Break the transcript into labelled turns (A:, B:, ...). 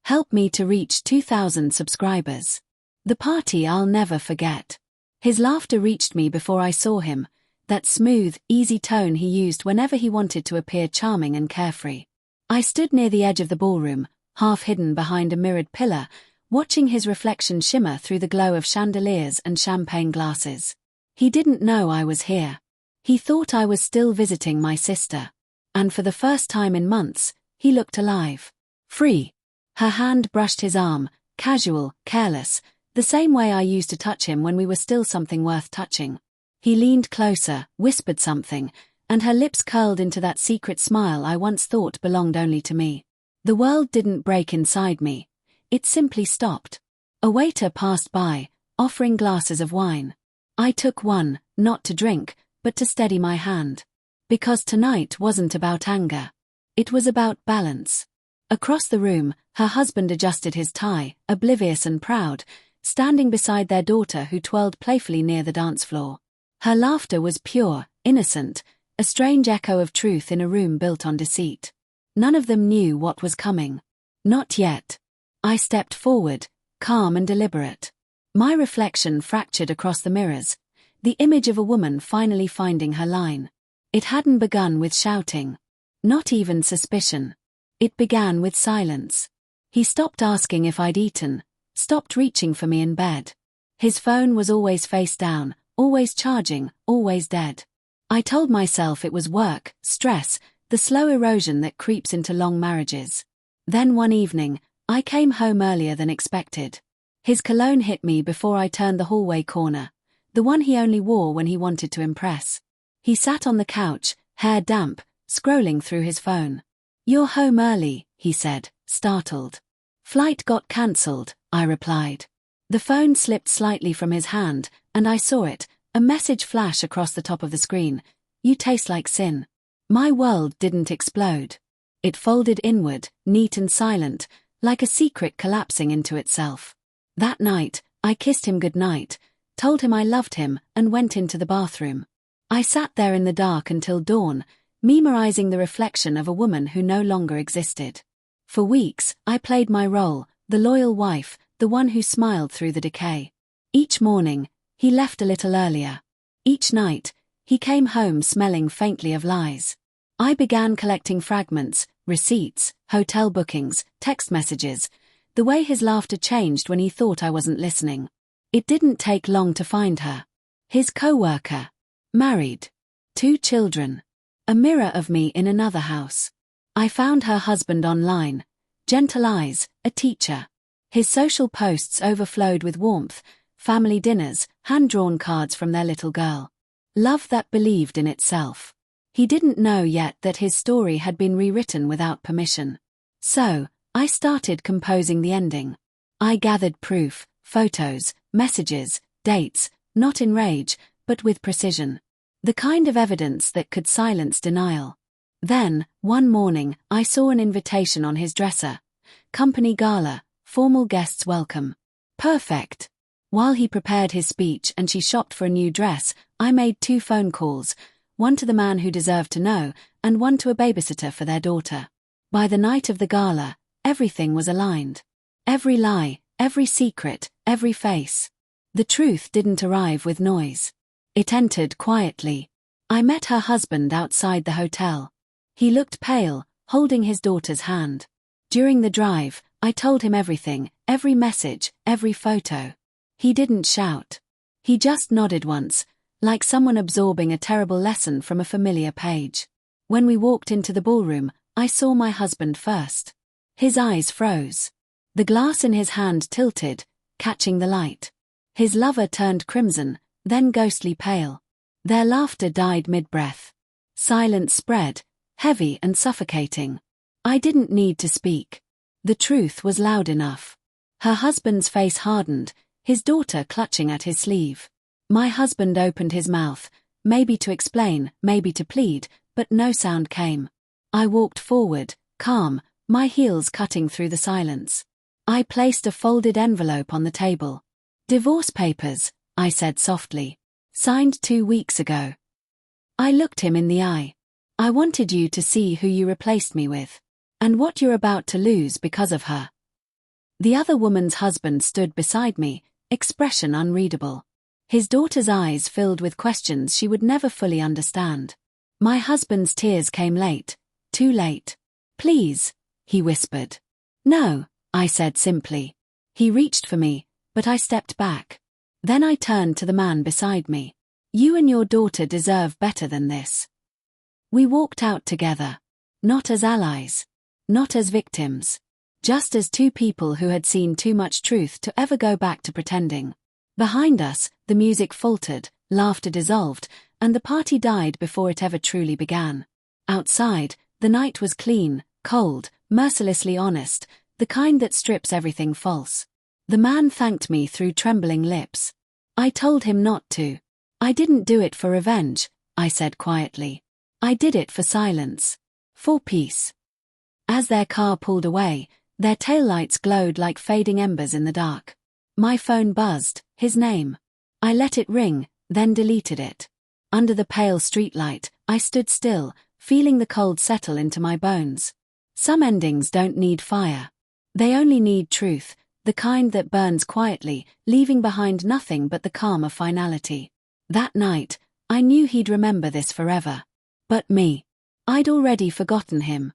A: Help me to reach 2,000 subscribers. The party I'll never forget. His laughter reached me before I saw him, that smooth, easy tone he used whenever he wanted to appear charming and carefree. I stood near the edge of the ballroom, half hidden behind a mirrored pillar, watching his reflection shimmer through the glow of chandeliers and champagne glasses. He didn't know I was here. He thought I was still visiting my sister. And for the first time in months, he looked alive. Free. Her hand brushed his arm, casual, careless, the same way I used to touch him when we were still something worth touching. He leaned closer, whispered something, and her lips curled into that secret smile I once thought belonged only to me. The world didn't break inside me. It simply stopped. A waiter passed by, offering glasses of wine. I took one, not to drink, but to steady my hand. Because tonight wasn't about anger. It was about balance. Across the room, her husband adjusted his tie, oblivious and proud, standing beside their daughter who twirled playfully near the dance floor. Her laughter was pure, innocent, a strange echo of truth in a room built on deceit. None of them knew what was coming. Not yet. I stepped forward, calm and deliberate. My reflection fractured across the mirrors, the image of a woman finally finding her line. It hadn't begun with shouting. Not even suspicion. It began with silence. He stopped asking if I'd eaten, stopped reaching for me in bed. His phone was always face down, always charging, always dead. I told myself it was work, stress, the slow erosion that creeps into long marriages. Then one evening, I came home earlier than expected. His cologne hit me before I turned the hallway corner, the one he only wore when he wanted to impress. He sat on the couch, hair damp, scrolling through his phone. "You're home early," he said, startled. "Flight got cancelled," I replied. The phone slipped slightly from his hand, and I saw it, a message flash across the top of the screen. "You taste like sin." My world didn't explode. It folded inward, neat and silent, like a secret collapsing into itself. That night, I kissed him goodnight, told him I loved him, and went into the bathroom. I sat there in the dark until dawn, memorizing the reflection of a woman who no longer existed. For weeks, I played my role, the loyal wife, the one who smiled through the decay. Each morning, he left a little earlier. Each night, he came home smelling faintly of lies. I began collecting fragments, receipts, hotel bookings, text messages, the way his laughter changed when he thought I wasn't listening. It didn't take long to find her. His co-worker. Married. 2 children. A mirror of me in another house. I found her husband online. Gentle eyes, a teacher. His social posts overflowed with warmth, family dinners, hand-drawn cards from their little girl. Love that believed in itself. He didn't know yet that his story had been rewritten without permission. So, I started composing the ending. I gathered proof, photos, messages, dates, not in rage, but with precision. The kind of evidence that could silence denial. Then, one morning, I saw an invitation on his dresser. Company gala, formal guests welcome. Perfect. While he prepared his speech and she shopped for a new dress, I made 2 phone calls, one to the man who deserved to know, and one to a babysitter for their daughter. By the night of the gala, everything was aligned. Every lie, every secret, every face. The truth didn't arrive with noise. It entered quietly. I met her husband outside the hotel. He looked pale, holding his daughter's hand. During the drive, I told him everything, every message, every photo. He didn't shout. He just nodded once, like someone absorbing a terrible lesson from a familiar page. When we walked into the ballroom, I saw my husband first. His eyes froze. The glass in his hand tilted, catching the light. His lover turned crimson, then ghostly pale. Their laughter died mid-breath. Silence spread, heavy and suffocating. I didn't need to speak. The truth was loud enough. Her husband's face hardened, his daughter clutching at his sleeve. My husband opened his mouth, maybe to explain, maybe to plead, but no sound came. I walked forward, calm, my heels cutting through the silence. I placed a folded envelope on the table. "Divorce papers," I said softly. "Signed 2 weeks ago." I looked him in the eye. "I wanted you to see who you replaced me with. And what you're about to lose because of her." The other woman's husband stood beside me, expression unreadable. His daughter's eyes filled with questions she would never fully understand. My husband's tears came late, too late. "Please," he whispered. "No," I said simply. He reached for me, but I stepped back. Then I turned to the man beside me. "You and your daughter deserve better than this." We walked out together. Not as allies. Not as victims. Just as two people who had seen too much truth to ever go back to pretending. Behind us, the music faltered, laughter dissolved, and the party died before it ever truly began. Outside, the night was clean, cold, mercilessly honest, the kind that strips everything false. The man thanked me through trembling lips. I told him not to. "I didn't do it for revenge," I said quietly. "I did it for silence. For peace." As their car pulled away, their taillights glowed like fading embers in the dark. My phone buzzed, his name. I let it ring, then deleted it. Under the pale streetlight, I stood still, feeling the cold settle into my bones. Some endings don't need fire. They only need truth, the kind that burns quietly, leaving behind nothing but the calm of finality. That night, I knew he'd remember this forever. But me. I'd already forgotten him.